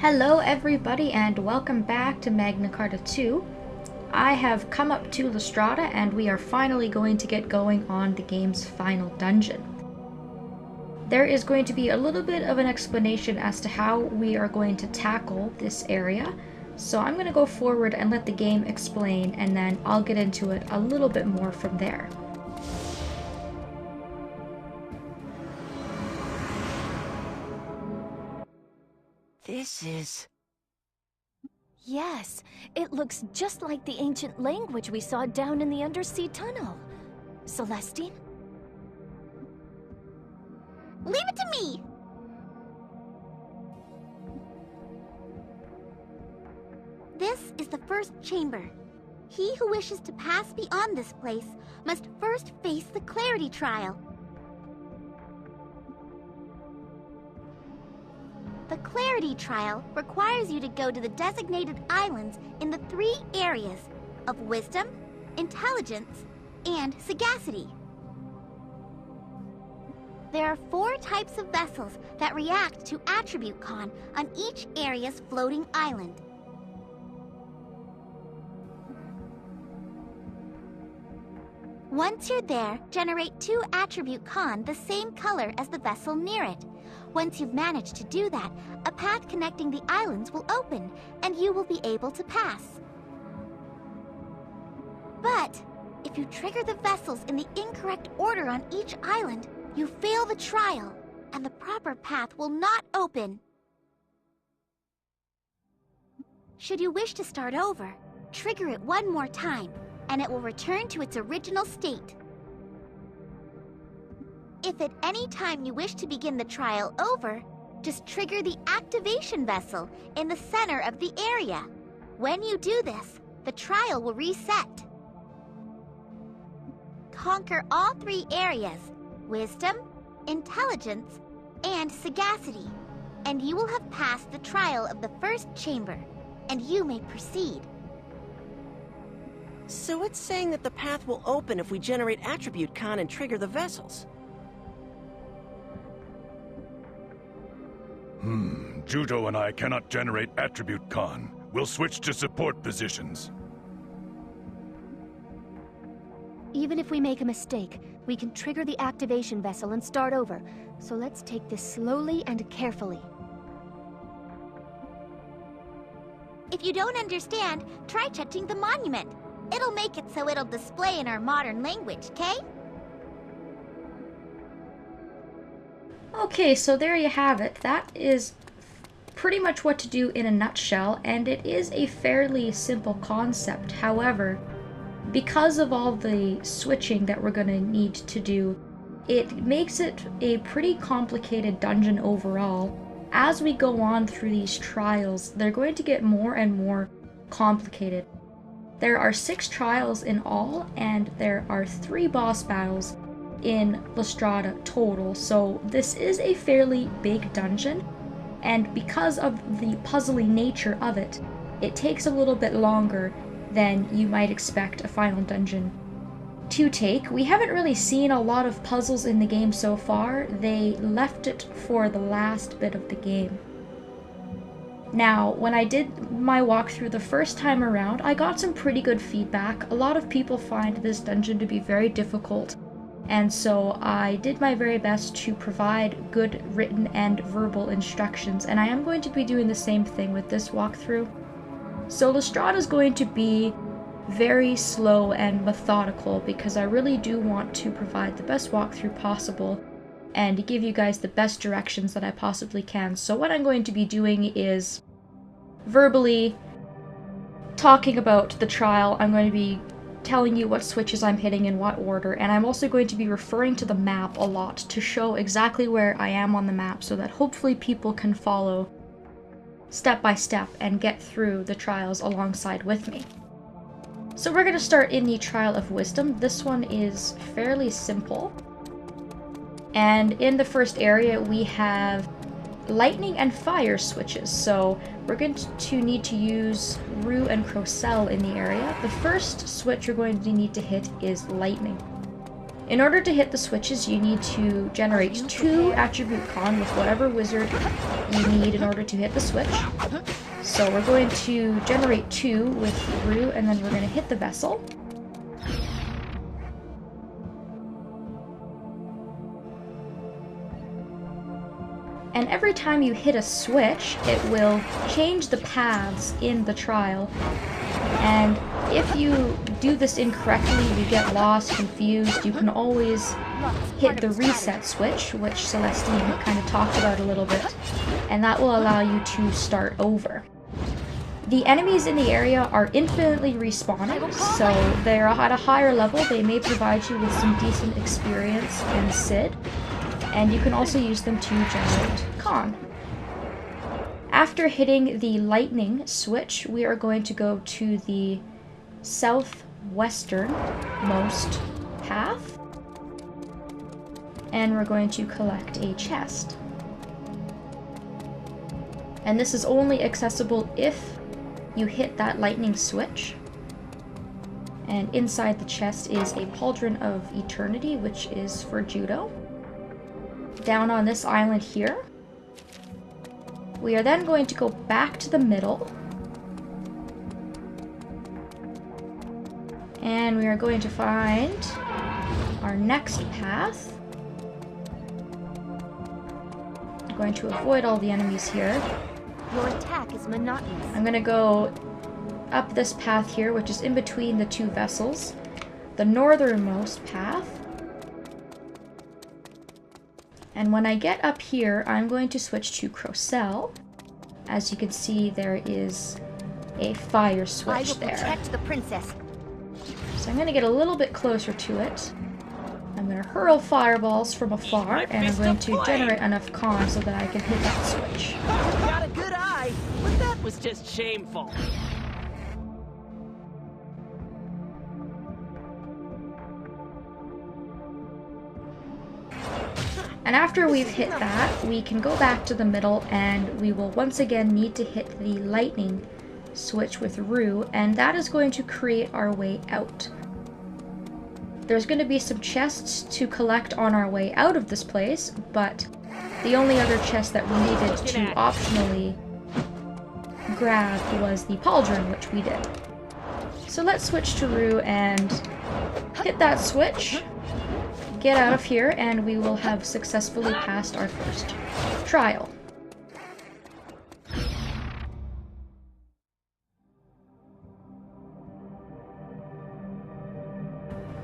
Hello everybody and welcome back to Magna Carta 2. I have come up to Strada and we are finally going to get going on the game's final dungeon. There is going to be a little bit of an explanation as to how we are going to tackle this area. So I'm going to go forward and let the game explain, and then I'll get into it a little bit more from there. This is... Yes, it looks just like the ancient language we saw down in the undersea tunnel. Celestine? Leave it to me! This is the first chamber. He who wishes to pass beyond this place must first face the clarity trial. The clarity trial requires you to go to the designated islands in the 3 areas of wisdom, intelligence, and sagacity. There are 4 types of vessels that react to attribute con on each area's floating island. Once you're there, generate 2 attribute con the same color as the vessel near it. Once you've managed to do that, a path connecting the islands will open, and you will be able to pass. But if you trigger the vessels in the incorrect order on each island, you fail the trial, and the proper path will not open. Should you wish to start over, trigger it one more time, and it will return to its original state. If at any time you wish to begin the trial over, just trigger the activation vessel in the center of the area. When you do this, the trial will reset. Conquer all 3 areas, wisdom, intelligence, and sagacity, and you will have passed the trial of the first chamber, and you may proceed. So it's saying that the path will open if we generate attribute con and trigger the vessels. Judo and I cannot generate attribute con. We'll switch to support positions. Even if we make a mistake, we can trigger the activation vessel and start over. So let's take this slowly and carefully. If you don't understand, try touching the monument. It'll make it so it'll display in our modern language, okay? Okay, so there you have it. That is pretty much what to do in a nutshell, and it is a fairly simple concept. However, because of all the switching that we're going to need to do, it makes it a pretty complicated dungeon overall. As we go on through these trials, they're going to get more and more complicated. There are 6 trials in all, and there are 3 boss battles in Strada total, so this is a fairly big dungeon, and because of the puzzly nature of it, it takes a little bit longer than you might expect a final dungeon to take. We haven't really seen a lot of puzzles in the game so far. They left it for the last bit of the game. Now, when I did my walkthrough the first time around, I got some pretty good feedback. A lot of people find this dungeon to be very difficult, and so I did my very best to provide good written and verbal instructions, and I am going to be doing the same thing with this walkthrough. So Strada is going to be very slow and methodical because I really do want to provide the best walkthrough possible and give you guys the best directions that I possibly can. So what I'm going to be doing is verbally talking about the trial. I'm going to be telling you what switches I'm hitting in what order, and I'm also going to be referring to the map a lot to show exactly where I am on the map so that hopefully people can follow step by step and get through the trials alongside with me. So we're going to start in the Trial of Wisdom. This one is fairly simple. And in the first area we have lightning and fire switches, so we're going to need to use Rue and Crocell in the area. The first switch you're going to need to hit is lightning. In order to hit the switches, you need to generate 2 attribute con with whatever wizard you need in order to hit the switch. So we're going to generate 2 with Rue, and then we're going to hit the vessel. And every time you hit a switch, it will change the paths in the trial. And if you do this incorrectly, you get lost, confused, you can always hit the reset switch, which Celestine had kind of talked about a little bit, and that will allow you to start over. The enemies in the area are infinitely respawning, so they're at a higher level. They may provide you with some decent experience and Sid, and you can also use them to generate con. After hitting the lightning switch, we are going to go to the southwestern-most path, and we're going to collect a chest. And this is only accessible if you hit that lightning switch. And inside the chest is a Pauldron of Eternity, which is for Judo. Down on this island here, we are then going to go back to the middle, and we are going to find our next path. I'm going to avoid all the enemies here. Your attack is monotonous. I'm going to go up this path here, which is in between the 2 vessels, the northernmost path. And when I get up here, I'm going to switch to Crocel. As you can see, there is a fire switch there. I will protect the princess. So I'm going to get a little bit closer to it. I'm going to hurl fireballs from afar, and I'm going to generate enough con so that I can hit that switch. Got a good eye, but that was just shameful. And after we've hit that, we can go back to the middle, and we will once again need to hit the lightning switch with Rue, and that is going to create our way out. There's going to be some chests to collect on our way out of this place, but the only other chest that we needed to optionally grab was the Pauldron, which we did. So let's switch to Rue and hit that switch. Get out of here, and we will have successfully passed our first trial.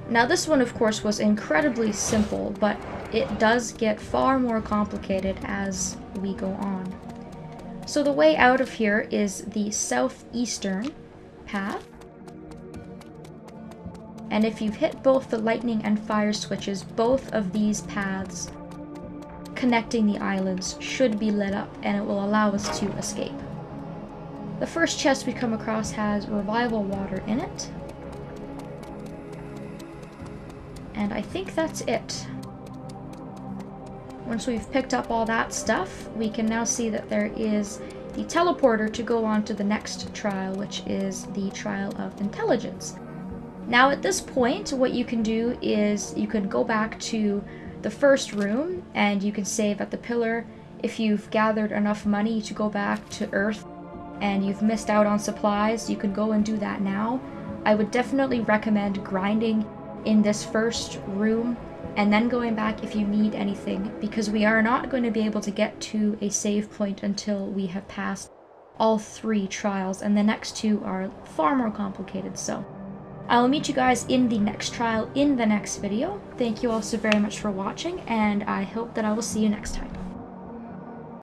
Now this one, of course, was incredibly simple, but it does get far more complicated as we go on. So the way out of here is the southeastern path. And if you've hit both the lightning and fire switches, both of these paths connecting the islands should be lit up, and it will allow us to escape. The first chest we come across has revival water in it. And I think that's it. Once we've picked up all that stuff, we can now see that there is the teleporter to go on to the next trial, which is the Trial of Intelligence. Now at this point, what you can do is you can go back to the first room and you can save at the pillar. If you've gathered enough money to go back to Earth and you've missed out on supplies, you can go and do that now. I would definitely recommend grinding in this first room and then going back if you need anything, because we are not going to be able to get to a save point until we have passed all 3 trials, and the next 2 are far more complicated. So I will meet you guys in the next trial in the next video. Thank you all so very much for watching, and I hope that I will see you next time.